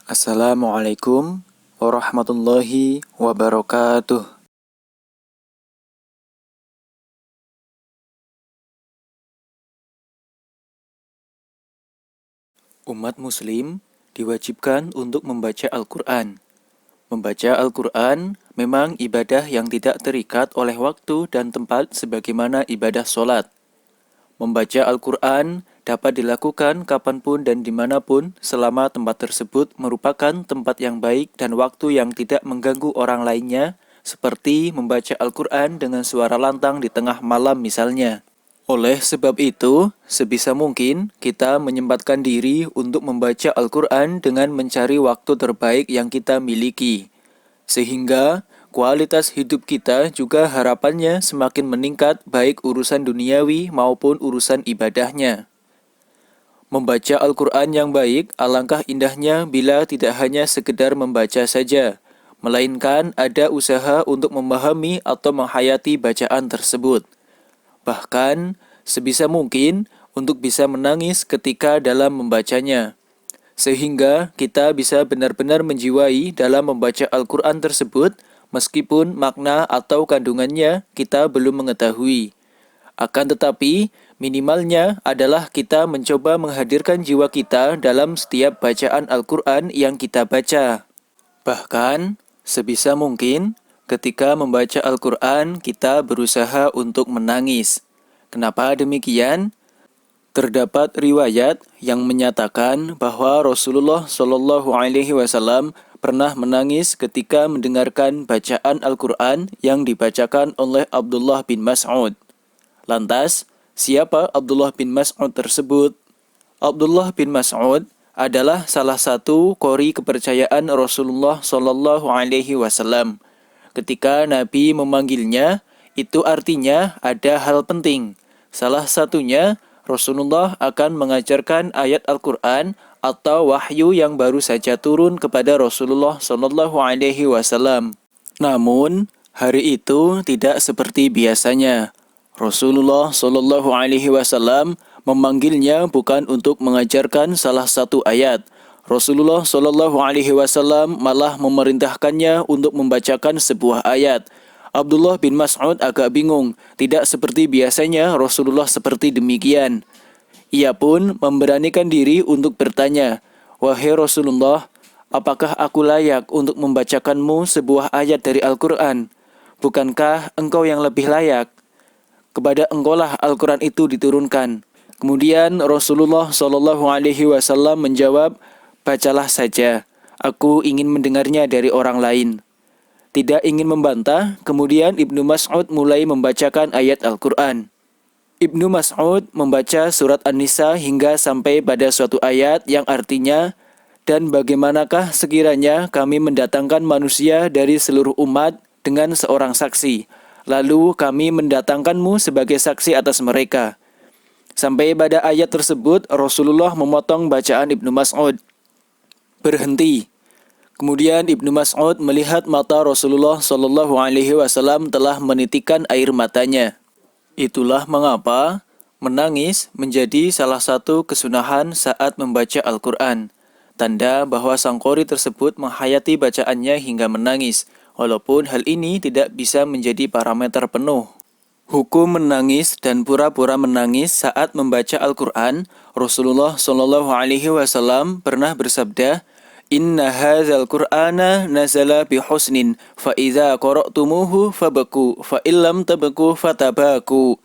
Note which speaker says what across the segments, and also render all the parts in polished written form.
Speaker 1: Assalamualaikum warahmatullahi wabarakatuh. Umat muslim diwajibkan untuk membaca Al-Quran. Membaca Al-Quran memang ibadah yang tidak terikat oleh waktu dan tempat sebagaimana ibadah sholat. Membaca Al-Quran dapat dilakukan kapanpun dan dimanapun selama tempat tersebut merupakan tempat yang baik dan waktu yang tidak mengganggu orang lainnya, seperti membaca Al-Quran dengan suara lantang di tengah malam misalnya. Oleh sebab itu, sebisa mungkin kita menyempatkan diri untuk membaca Al-Quran dengan mencari waktu terbaik yang kita miliki. Sehingga kualitas hidup kita juga harapannya semakin meningkat baik urusan duniawi maupun urusan ibadahnya. Membaca Al-Quran yang baik alangkah indahnya bila tidak hanya sekedar membaca saja, melainkan ada usaha untuk memahami atau menghayati bacaan tersebut. Bahkan, sebisa mungkin untuk bisa menangis ketika dalam membacanya. Sehingga kita bisa benar-benar menjiwai dalam membaca Al-Quran tersebut, meskipun makna atau kandungannya kita belum mengetahui. Akan tetapi, minimalnya adalah kita mencoba menghadirkan jiwa kita dalam setiap bacaan Al-Quran yang kita baca. Bahkan, sebisa mungkin, ketika membaca Al-Quran, kita berusaha untuk menangis. Kenapa demikian? Terdapat riwayat yang menyatakan bahwa Rasulullah Shallallahu Alaihi Wasallam pernah menangis ketika mendengarkan bacaan Al-Quran yang dibacakan oleh Abdullah bin Mas'ud. Lantas, siapa Abdullah bin Mas'ud tersebut? Abdullah bin Mas'ud adalah salah satu qori kepercayaan Rasulullah Shallallahu Alaihi Wasallam. Ketika Nabi memanggilnya, itu artinya ada hal penting. Salah satunya, Rasulullah akan mengajarkan ayat Al-Quran atau wahyu yang baru saja turun kepada Rasulullah Shallallahu Alaihi Wasallam. Namun, hari itu tidak seperti biasanya. Rasulullah Shallallahu Alaihi Wasallam memanggilnya bukan untuk mengajarkan salah satu ayat. Rasulullah Shallallahu Alaihi Wasallam malah memerintahkannya untuk membacakan sebuah ayat. Abdullah bin Mas'ud agak bingung, tidak seperti biasanya Rasulullah seperti demikian. Ia pun memberanikan diri untuk bertanya, "Wahai Rasulullah, apakah aku layak untuk membacakanmu sebuah ayat dari Al-Quran? Bukankah engkau yang lebih layak? Kepada engkaulah Al-Quran itu diturunkan." Kemudian Rasulullah Shallallahu Alaihi Wasallam menjawab, "Bacalah saja, aku ingin mendengarnya dari orang lain." Tidak ingin membantah, kemudian Ibnu Mas'ud mulai membacakan ayat Al-Quran. Ibnu Mas'ud membaca surat An-Nisa hingga sampai pada suatu ayat yang artinya, "Dan bagaimanakah sekiranya kami mendatangkan manusia dari seluruh umat dengan seorang saksi, lalu kami mendatangkanmu sebagai saksi atas mereka." Sampai pada ayat tersebut, Rasulullah memotong bacaan Ibnu Mas'ud. "Berhenti." Kemudian Ibnu Mas'ud melihat mata Rasulullah Shallallahu Alaihi Wasallam telah menitikkan air matanya. Itulah mengapa menangis menjadi salah satu kesunahan saat membaca Al-Quran. Tanda bahwa sang qori tersebut menghayati bacaannya hingga menangis, walaupun hal ini tidak bisa menjadi parameter penuh. Hukum menangis dan pura-pura menangis saat membaca Al-Quran, Rasulullah Shallallahu Alaihi Wasallam pernah bersabda, "Inna hadzal Qur'ana nazala bihusnin fa idza qara'tumuhu fabku fa illam tabku fatabaku."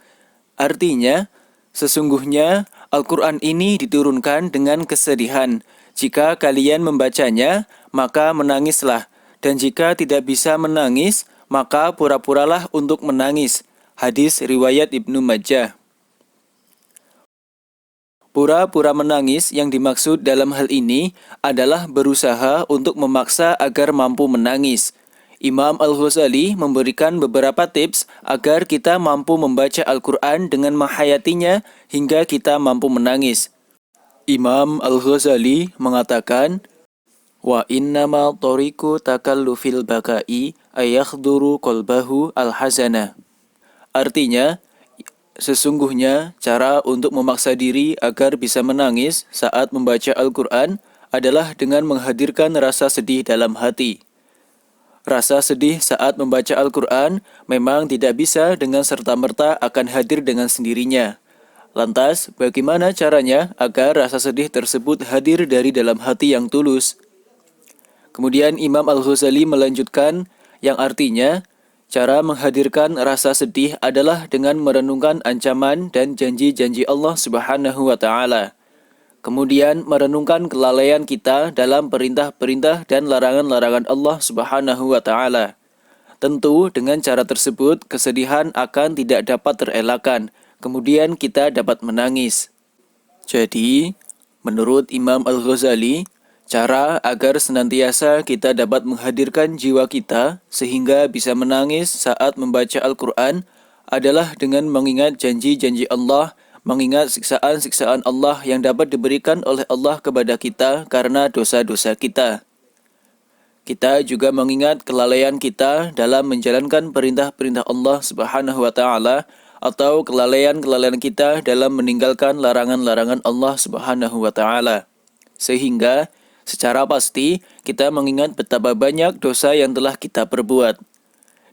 Speaker 1: Artinya, sesungguhnya Al-Quran ini diturunkan dengan kesedihan. Jika kalian membacanya, maka menangislah. Dan jika tidak bisa menangis, maka pura-puralah untuk menangis. Hadis riwayat Ibnu Majah. Pura-pura menangis yang dimaksud dalam hal ini adalah berusaha untuk memaksa agar mampu menangis. Imam Al-Ghazali memberikan beberapa tips agar kita mampu membaca Al-Quran dengan menghayatinya hingga kita mampu menangis. Imam Al-Ghazali mengatakan, "Wa innama tariqu takallufil bakai ayakhduru qalbahu al-hazana." Artinya, sesungguhnya cara untuk memaksa diri agar bisa menangis saat membaca Al-Quran adalah dengan menghadirkan rasa sedih dalam hati. Rasa sedih saat membaca Al-Quran memang tidak bisa dengan serta-merta akan hadir dengan sendirinya. Lantas, bagaimana caranya agar rasa sedih tersebut hadir dari dalam hati yang tulus? Kemudian Imam Al-Ghazali melanjutkan yang artinya, cara menghadirkan rasa sedih adalah dengan merenungkan ancaman dan janji-janji Allah Subhanahu wa Ta'ala. Kemudian merenungkan kelalaian kita dalam perintah-perintah dan larangan-larangan Allah Subhanahu wa Ta'ala. Tentu dengan cara tersebut kesedihan akan tidak dapat terelakkan, kemudian kita dapat menangis. Jadi, menurut Imam Al-Ghazali, cara agar senantiasa kita dapat menghadirkan jiwa kita sehingga bisa menangis saat membaca Al-Quran adalah dengan mengingat janji-janji Allah, mengingat siksaan-siksaan Allah yang dapat diberikan oleh Allah kepada kita karena dosa-dosa kita. Kita juga mengingat kelalaian kita dalam menjalankan perintah-perintah Allah Subhanahu wa Ta'ala atau kelalaian-kelalaian kita dalam meninggalkan larangan-larangan Allah Subhanahu wa Ta'ala. Sehingga secara pasti kita mengingat betapa banyak dosa yang telah kita perbuat.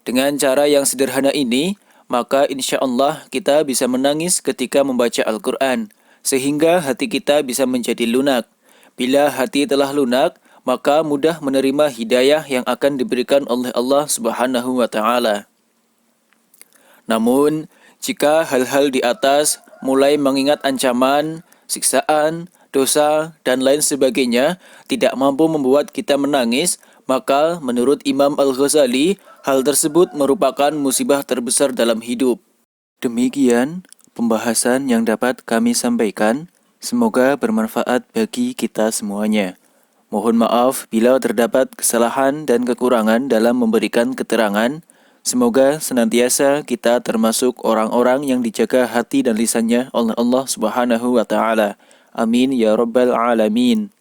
Speaker 1: Dengan cara yang sederhana ini, maka insya Allah kita bisa menangis ketika membaca Al-Quran, sehingga hati kita bisa menjadi lunak. Bila hati telah lunak, maka mudah menerima hidayah yang akan diberikan oleh Allah Subhanahu wa Ta'ala. Namun, jika hal-hal di atas mulai mengingat ancaman, siksaan, dosa, dan lain sebagainya tidak mampu membuat kita menangis, maka menurut Imam Al-Ghazali, hal tersebut merupakan musibah terbesar dalam hidup. Demikian pembahasan yang dapat kami sampaikan. Semoga bermanfaat bagi kita semuanya. Mohon maaf bila terdapat kesalahan dan kekurangan dalam memberikan keterangan. Semoga senantiasa kita termasuk orang-orang yang dijaga hati dan lisannya oleh Allah Subhanahu wa Ta'ala. Amin ya rabbal alamin.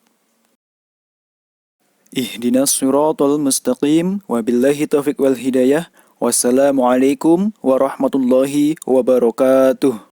Speaker 1: Ihdinas siratal mustaqim, wabillahi taufiq wal hidayah. Wassalamualaikum warahmatullahi wabarakatuh.